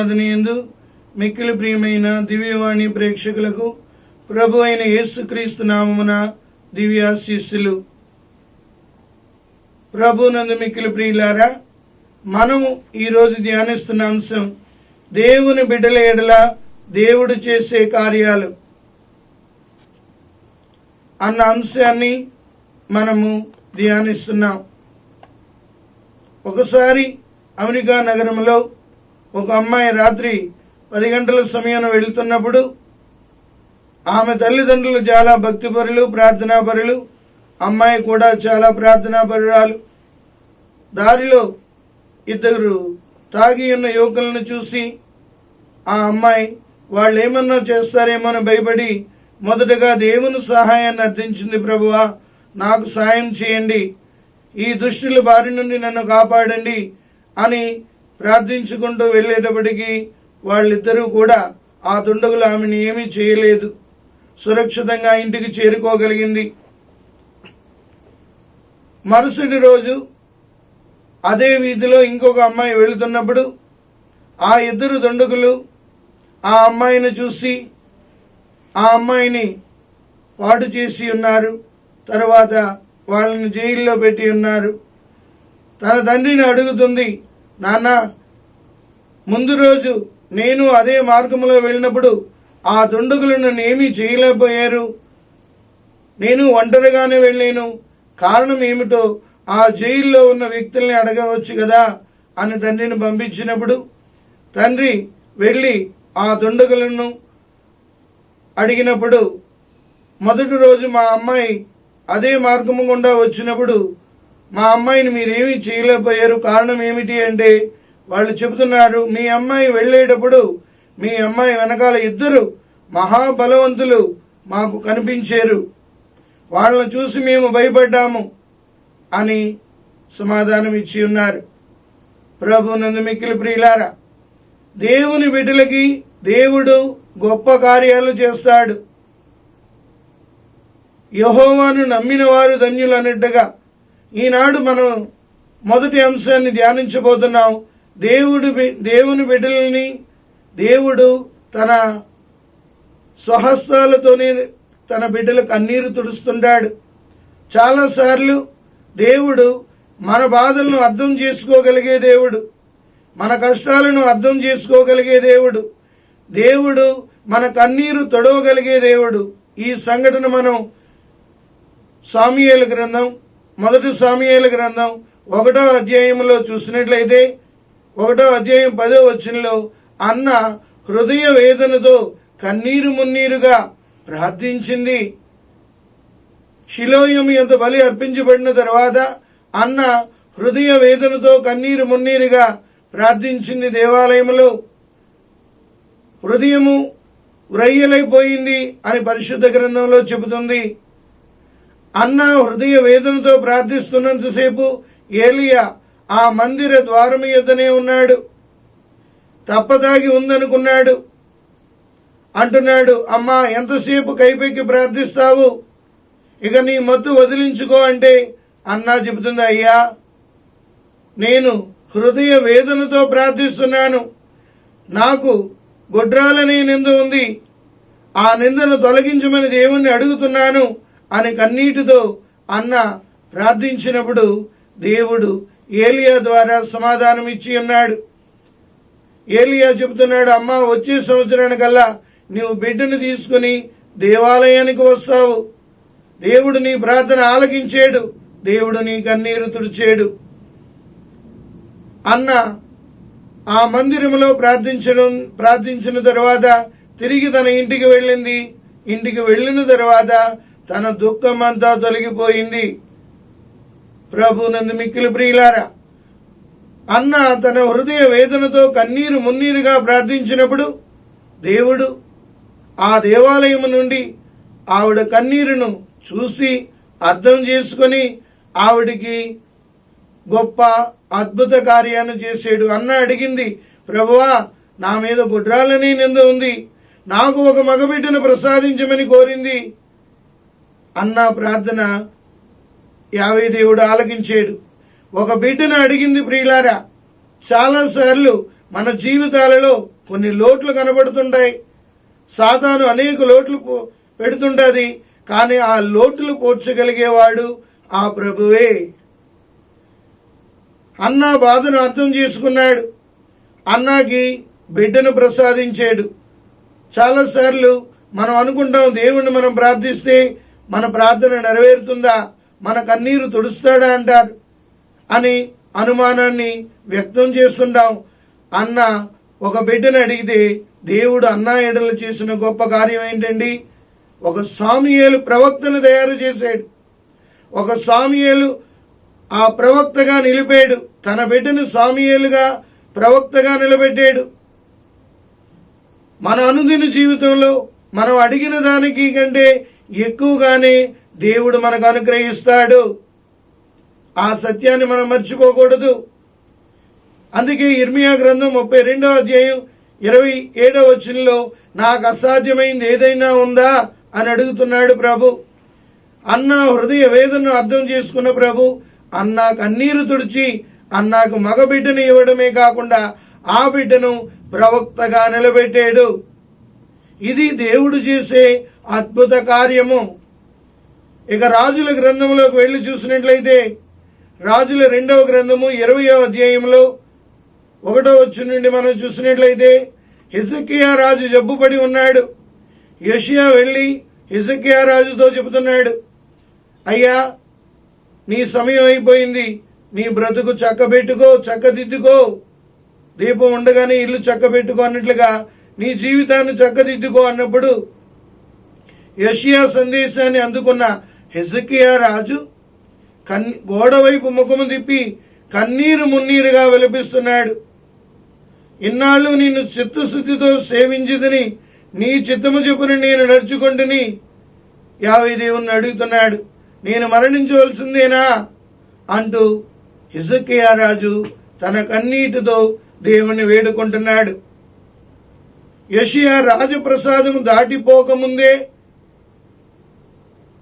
ప్రభునాథునియందు మిక్కిలి ప్రియమైన దివ్యవాణి ప్రేక్షకులకు ప్రభు అయిన యేసుక్రీస్తు నామమున దివ్యాశీస్సులు. ప్రభునందు మిక్కిలి ప్రియులారా, మనము ఈరోజు ధ్యానిస్తున్న అంశం దేవుని బిడ్డల ఎడల దేవుడు చేసే కార్యాలు అన్న అంశాన్ని మనము ధ్యానిస్తున్నాం. ఒకసారి అమెరికా నగరంలో ఒక అమ్మాయి రాత్రి 10 గంటల సమయాన్ని వెళుతున్నప్పుడు ఆమె తల్లిదండ్రులు చాలా భక్తిపరులు, ప్రార్థనాపరులు. అమ్మాయి కూడా చాలా ప్రార్థనాపరురాలు. దారిలో 2 తాగి ఉన్న యువకులను చూసి ఆ అమ్మాయి వాళ్ళు ఏమన్నా చేస్తారేమో భయపడి మొదటగా దేవుని సహాయాన్ని అర్థించింది. ప్రభువా, నాకు సాయం చేయండి, ఈ దుష్టుల బారి నుండి నన్ను కాపాడండి అని ప్రార్థించుకుంటూ వెళ్ళేటప్పటికీ వాళ్ళిద్దరూ కూడా ఆ దుండగులు ఆమెను ఏమీ చేయలేదు. సురక్షితంగా ఇంటికి చేరుకోగలిగింది. మరుసటి రోజు అదే వీధిలో ఇంకొక అమ్మాయి వెళుతున్నప్పుడు ఆ 2 దుండగులు ఆ అమ్మాయిని చూసి ఆ అమ్మాయిని పాడు చేసి ఉన్నారు. తర్వాత వాళ్ళని జైల్లో పెట్టి ఉన్నారు. తన తండ్రిని అడుగుతుంది, నాన్న, ముందు రోజు నేను అదే మార్గంలో వెళ్ళినప్పుడు ఆ దుండగులు నన్ను ఏమీ చేయలేకపోయారు. నేను ఒంటరిగానే వెళ్ళాను, కారణం ఏమిటో ఆ జైల్లో ఉన్న వ్యక్తుల్ని అడగవచ్చు కదా అని తండ్రిని పంపించినప్పుడు తండ్రి వెళ్ళి ఆ దుండగులను అడిగినప్పుడు, మొదటి రోజు మా అమ్మాయి అదే మార్గము గుండా వచ్చినప్పుడు మా అమ్మాయిని మీరేమీ చేయలేకపోయారు, కారణం ఏమిటి అంటే వాళ్ళు చెబుతున్నారు, మీ అమ్మాయి వెళ్ళేటప్పుడు మీ అమ్మాయి వెనకాల 2 మహాబలవంతులు మాకు కనిపించారు, వాళ్ళని చూసి మేము భయపడ్డాము అని సమాధానం ఇచ్చి ఉన్నారు. ప్రభునందు మిక్కిలి ప్రియులారా, దేవుని బిడ్డలకి దేవుడు గొప్ప కార్యాలు చేస్తాడు. యెహోవాను నమ్మిన వారు ధన్యులు అన్నట్టుగా ఈనాడు మనం మొదటి అంశాన్ని ధ్యానించబోతున్నాం. దేవుని బిడ్డలని దేవుడు తన స్వహస్తాలతోనే తన బిడ్డల కన్నీరు తుడుస్తుంటాడు. చాలాసార్లు దేవుడు మన బాధలను అర్థం చేసుకోగలిగే దేవుడు, మన కష్టాలను అర్థం చేసుకోగలిగే దేవుడు, దేవుడు మన కన్నీరు తొడవగలిగే దేవుడు. ఈ సంఘటన మనం సాముయేలు గ్రంథం, మొదటి సాముయేలు గ్రంథం 1వ అధ్యాయంలో చూసినట్లయితే 1వ అధ్యాయం 10వ వచనంలో అన్న హృదయ వేదనతో కన్నీరు మున్నీరుగా ప్రార్థించింది. షిలోయము ఎంత బలి అర్పించబడిన తర్వాత అన్న హృదయ వేదనతో కన్నీరు మున్నీరుగా ప్రార్థించింది. దేవాలయంలో హృదయము వ్రయ్యలైపోయింది అని పరిశుద్ధ గ్రంథంలో చెబుతుంది. అన్న హృదయ వేదనతో ప్రార్థిస్తున్నంతసేపు ఏలియా ఆ మందిర ద్వారము యొద్దనే ఉన్నాడు. తప్పదాగి ఉందనుకున్నాడు. అంటున్నాడు, అమ్మా, ఎంతసేపు కైపెక్కి ప్రార్థిస్తావు, ఇక నీ మత్తు వదిలించుకో అంటే అన్నా చెబుతుంది, అయ్యా, నేను హృదయ వేదనతో ప్రార్థిస్తున్నాను, నాకు గొడ్రాలనే నింద ఉంది, ఆ నిందను తొలగించమని దేవుణ్ణి అడుగుతున్నాను అని కన్నీటితో అన్న ప్రార్థించినప్పుడు దేవుడు ఏలియా ద్వారా సమాధానం ఇచ్చి ఉన్నాడు. ఏలియా చెబుతున్నాడు, అమ్మా, వచ్చే సంవత్సరానికల్లా నీవు బిడ్డను తీసుకుని దేవాలయానికి వస్తావు, దేవుడు నీ ప్రార్థన ఆలకించాడు, దేవుడు నీ కన్నీరు తుడిచాడు. అన్న ఆ మందిరంలో ప్రార్థించిన తర్వాత తిరిగి తన ఇంటికి వెళ్ళింది. ఇంటికి వెళ్ళిన తర్వాత తన దుఃఖమంతా తొలగిపోయింది. ప్రభునందు మిక్కిలి ప్రియులారా, అన్న తన హృదయ వేదనతో కన్నీరు మున్నీరుగా ప్రార్థించినప్పుడు దేవుడు ఆ దేవాలయము నుండి ఆవిడ కన్నీరును చూసి అర్థం చేసుకొని ఆవిడికి గొప్ప అద్భుత కార్యాన్ని చేశాడు. అన్న అడిగింది, ప్రభువా, నా మీద గుడ్రాలనే నింద ఉంది, నాకు ఒక మగబిడ్డను ప్రసాదించమని కోరింది. అన్న ప్రార్థన యావే దేవుడు ఆలకించాడు. ఒక బిడ్డను అడిగింది. ప్రియులారా, చాలాసార్లు మన జీవితాలలో కొన్ని లోట్లు కనబడుతుంటాయి. సాతాను అనేక లోట్లు పెడుతుంటది. కానీ ఆ లోట్లు పోర్చగలిగేవాడు ఆ ప్రభువే. అన్నా బాధను అర్థం చేసుకున్నాడు. అన్నాకి బిడ్డను ప్రసాదించాడు. చాలాసార్లు మనం అనుకుంటాం, దేవుణ్ణి మనం ప్రార్థిస్తే మన ప్రార్థన నెరవేరుతుందా, మన కన్నీరు తుడుస్తాడా అంటారు అని అనుమానాన్ని వ్యక్తం చేస్తుంటాం. అన్న ఒక బిడ్డను అడిగితే దేవుడు అన్నా ఎడలు చేసిన గొప్ప కార్యం ఏంటండి? ఒక సాముయేలు ప్రవక్తను తయారు చేశాడు. ఒక సాముయేలు ఆ ప్రవక్తగా నిలిపాడు. తన బిడ్డను సాముయేలుగా ప్రవక్తగా నిలబెట్టాడు. మన అనుదిన జీవితంలో మనం అడిగిన దానికి కంటే ఎక్కువగానే దేవుడు మనకు అనుగ్రహిస్తాడు. ఆ సత్యాన్ని మనం మర్చిపోకూడదు. అందుకే ఇర్మియా గ్రంథం 32వ అధ్యాయం 27వ వచనంలో నాకు అసాధ్యమైంది ఏదైనా ఉందా అని అడుగుతున్నాడు ప్రభు. అన్న హృదయ వేదనను అర్థం చేసుకున్న ప్రభు అన్నా కన్నీరు తుడిచి అన్నాకు మగ బిడ్డను ఇవ్వడమే కాకుండా ఆ బిడ్డను ప్రవక్తగా నిలబెట్టాడు. ఇది దేవుడు చేసే అద్భుత కార్యము. ఇక రాజుల గ్రంథంలోకి వెళ్లి చూసినట్లయితే రాజుల 2వ గ్రంథము 20వ అధ్యాయంలో 1వ వచనం నుండి మనం చూసినట్లయితే హిజ్కియా రాజు జబ్బుపడి ఉన్నాడు. యోషియా వెళ్లి హిజ్కియా రాజుతో చెబుతున్నాడు, అయ్యా నీ సమయం అయిపోయింది, నీ బ్రతుకు చక్కబెట్టుకో, చక్కదిద్దుకో, దీపం ఉండగానే ఇల్లు చక్కబెట్టుకో అన్నట్లుగా నీ జీవితాన్ని చక్కదిద్దుకో అన్నప్పుడు యోషియా సందేశాన్ని అందుకున్న హిజ్కియా రాజు గోడ వైపు ముఖము తిప్పి కన్నీరు మున్నీరుగా విలపిస్తున్నాడు. ఇన్నాళ్ళు నిన్ను చిత్తశుద్ధితో సేవించిదని నీ చిత్తము చెప్పున నేను నడుచుకుంటుని యావే దేవుణ్ణి అడుగుతున్నాడు, నేను మరణించవలసిందేనా అంటూ హిజ్కియా రాజు తన కన్నీటితో దేవుణ్ణి వేడుకుంటున్నాడు. యోషియా రాజప్రసాదం దాటిపోకముందే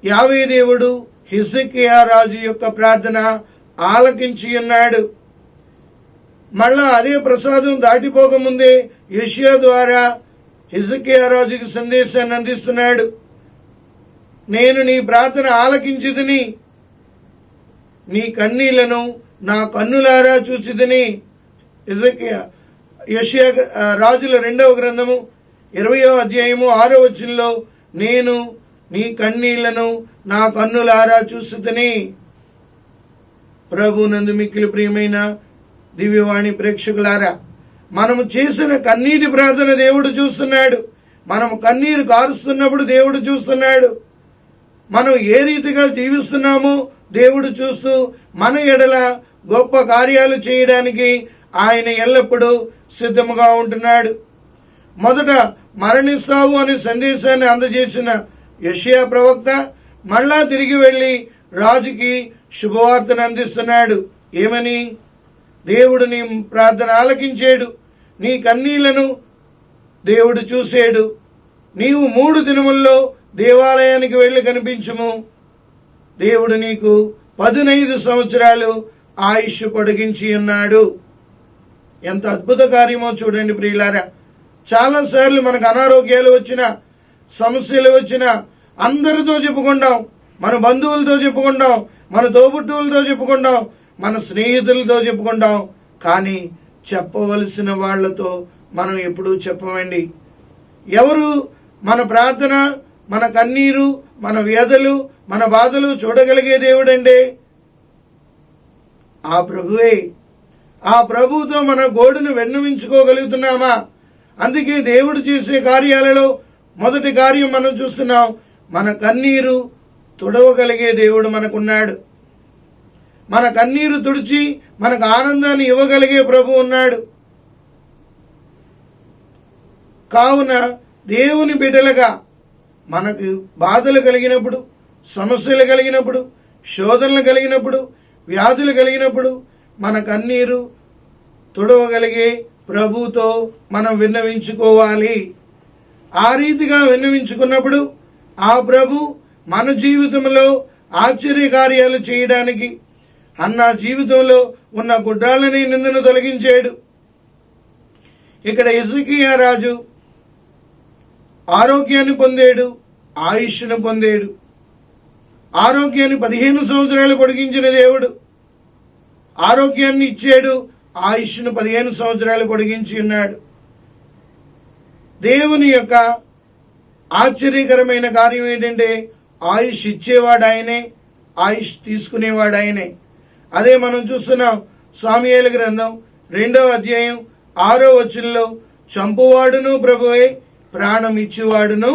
యావే దేవుడు హిజ్కియా రాజు యొక్క ప్రార్థన ఆలకించి ఉన్నాడు. మళ్ళా అదే ప్రసాదం దాటిపోకముందే యోషియా ద్వారా హిజ్కియా రాజుకి సందేశాన్ని అందిస్తున్నాడు. నేను నీ ప్రార్థన ఆలకించితిని, నీ కన్నీళ్లను నా కన్నులారా చూచితిని. యోషియా రాజుల 2వ గ్రంథము 20వ అధ్యాయము 6వ వచనంలో నేను నీ కన్నీళ్లను నా కన్నులారా చూసితిని. ప్రభునందు మిక్కిలి ప్రియమైన దివ్యవాణి ప్రేక్షకులారా, మనము చేసిన కన్నీటి ప్రార్థన దేవుడు చూస్తున్నాడు. మనము కన్నీరు కారుస్తున్నప్పుడు దేవుడు చూస్తున్నాడు. మనం ఏ రీతిగా జీవిస్తున్నామో దేవుడు చూస్తూ మన ఎడల గొప్ప కార్యాలు చేయడానికి ఆయన ఎల్లప్పుడూ సిద్ధముగా ఉంటున్నాడు. మొదట మరణిస్తావు అనే సందేశాన్ని అందజేసిన యోషియా ప్రవక్త మళ్ళా తిరిగి వెళ్లి రాజుకి శుభవార్తను అందిస్తున్నాడు. ఏమని? దేవుడు నీ ప్రార్థన ఆలకించాడు, నీ కన్నీళ్లను దేవుడు చూశాడు. నీవు 3 దినముల్లో దేవాలయానికి వెళ్లి కనిపించుము, దేవుడు నీకు 15 సంవత్సరాలు ఆయుష్ పొడిగించి ఉన్నాడు. ఎంత అద్భుత కార్యమో చూడండి ప్రియులారా. చాలా సార్లు మనకు అనారోగ్యాలు వచ్చినా, సమస్యలు వచ్చినా అందరితో చెప్పుకుంటాం, మన బంధువులతో చెప్పుకుంటాం, మన తోబుట్టువులతో చెప్పుకుంటాం, మన స్నేహితులతో చెప్పుకుంటాం. కానీ చెప్పవలసిన వాళ్లతో మనం ఎప్పుడూ చెప్పమండి. ఎవరు మన ప్రార్థన, మన కన్నీరు, మన వ్యధలు, మన బాధలు చూడగలిగే దేవుడంటే ఆ ప్రభువే. ఆ ప్రభువుతో మన గోడును వెన్నవించుకోగలుగుతున్నామా? అందుకే దేవుడు చేసే కార్యాలలో మొదటి కార్యం మనం చూస్తున్నాం, మన కన్నీరు తుడవగలిగే దేవుడు మనకున్నాడు. మన కన్నీరు తుడిచి మనకు ఆనందాన్ని ఇవ్వగలిగే ప్రభు ఉన్నాడు. కావున దేవుని బిడ్డలుగా మనకు బాధలు కలిగినప్పుడు, సమస్యలు కలిగినప్పుడు, శోధనలు కలిగినప్పుడు, వ్యాధులు కలిగినప్పుడు మన కన్నీరు తుడవగలిగే ప్రభుతో మనం విన్నవించుకోవాలి. ఆ రీతిగా విన్నవించుకున్నప్పుడు ఆ ప్రభు మన జీవితంలో ఆశ్చర్య కార్యాలు చేయడానికి అన్న జీవితంలో ఉన్న గుడ్రాలని నిందను తొలగించాడు. ఇక్కడ హిజ్కియా రాజు ఆరోగ్యాన్ని పొందాడు, ఆయుష్ను పొందాడు. ఆరోగ్యాన్ని 15 సంవత్సరాలు పొడిగించిన దేవుడు ఆరోగ్యాన్ని ఇచ్చాడు, ఆయుష్ను 15 సంవత్సరాలు పొడిగించి ఉన్నాడు. దేవుని యొక్క ఆశ్చర్యకరమైన కార్యం ఏంటంటే ఆయుష్ ఇచ్చేవాడు ఆయనే, ఆయుష్ తీసుకునేవాడు ఆయనే. అదే మనం చూస్తున్నాం సాముయేలు గ్రంథం 2వ అధ్యాయం 6వ వచనంలో, చంపువాడును ప్రభువే, ప్రాణం ఇచ్చేవాడును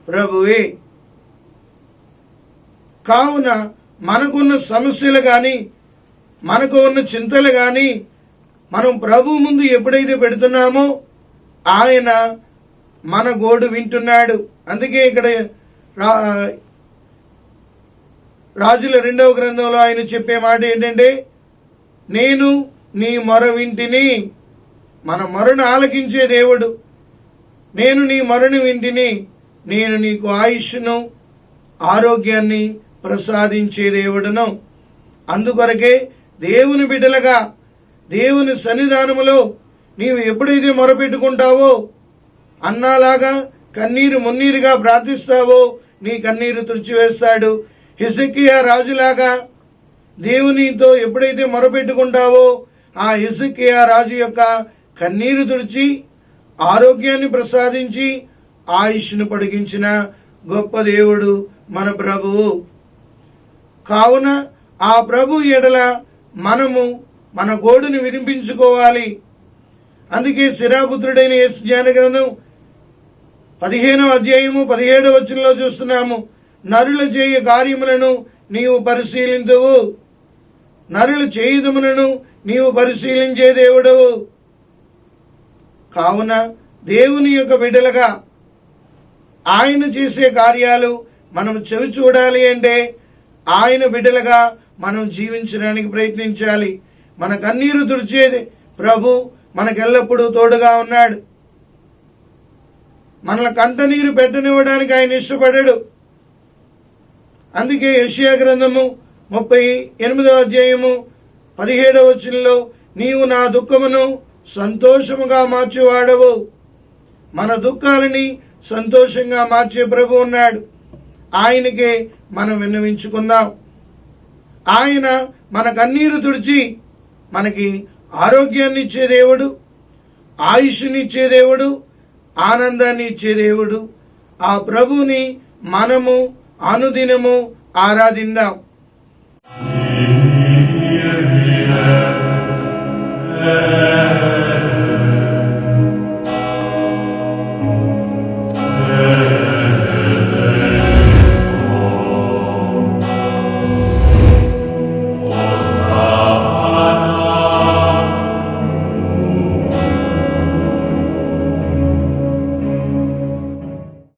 ప్రభువే. కావున మనకున్న సమస్యలు గాని, మనకు ఉన్న చింతలు గాని మనం ప్రభు ముందు ఎప్పుడైతే పెడుతున్నామో ఆయన మన గోడు వింటున్నాడు. అందుకే ఇక్కడ రాజుల 2వ గ్రంథంలో ఆయన చెప్పే మాట ఏంటంటే, నేను నీ మొర వింటిని. మన మొరను ఆలకించే దేవుడు. నేను నీ మొరను వింటిని, నేను నీకు ఆయుష్ను ఆరోగ్యాన్ని ప్రసాదించే దేవుడును. అందుకొరకే దేవుని బిడ్డలుగా దేవుని సన్నిధానములో నీవు ఎప్పుడైతే మొరపెట్టుకుంటావో, అన్నాలాగా కన్నీరు మున్నీరుగా ప్రార్థిస్తావో నీ కన్నీరు తుడిచివేస్తాడు. హిజ్కియా రాజులాగా దేవునితో ఎప్పుడైతే మొరపెట్టుకుంటావో ఆ హిజ్కియా రాజు యొక్క కన్నీరు తుడిచి ఆరోగ్యాన్ని ప్రసాదించి ఆయుష్ను పొడిగించిన గొప్ప దేవుడు మన ప్రభువు. కావున ఆ ప్రభు ఎడల మనము మన గోడును వినిపించుకోవాలి. అందుకే శిరాపుత్రుడైన యేసు జ్ఞాన గ్రంథం 15వ అధ్యాయము 17వ వచనంలో చూస్తున్నాము, నరుల చేయ కార్యములను నీవు పరిశీలింతువు, నరుల చేయుదములను నీవు పరిశీలించే దేవుడవు. కావున దేవుని యొక్క బిడ్డలుగా ఆయన చేసే కార్యాలు మనం చెవి చూడాలి అంటే ఆయన బిడ్డలుగా మనం జీవించడానికి ప్రయత్నించాలి. మన కన్నీరు తుడిచేది ప్రభు మనకెల్లప్పుడూ తోడుగా ఉన్నాడు. మనల కంట నీరు పెట్టనివ్వడానికి ఆయన ఇష్టపడాడు. అందుకే యెషయా గ్రంథము 38వ అధ్యాయము 17వ వచనంలో, నీవు నా దుఃఖమును సంతోషముగా మార్చేవాడవు. మన దుఃఖాలని సంతోషంగా మార్చే ప్రభు ఉన్నాడు. ఆయనకే మనం విన్నవించుకుందాం. ఆయన మన కన్నీరు తుడిచి మనకి ఆరోగ్యాన్ని ఇచ్చే దేవుడు, ఆయుష్ని ఇచ్చే దేవుడు, ఆనందాన్ని ఇచ్చే దేవుడు. ఆ ప్రభుని మనము అనుదినము ఆరాధిద్దాం.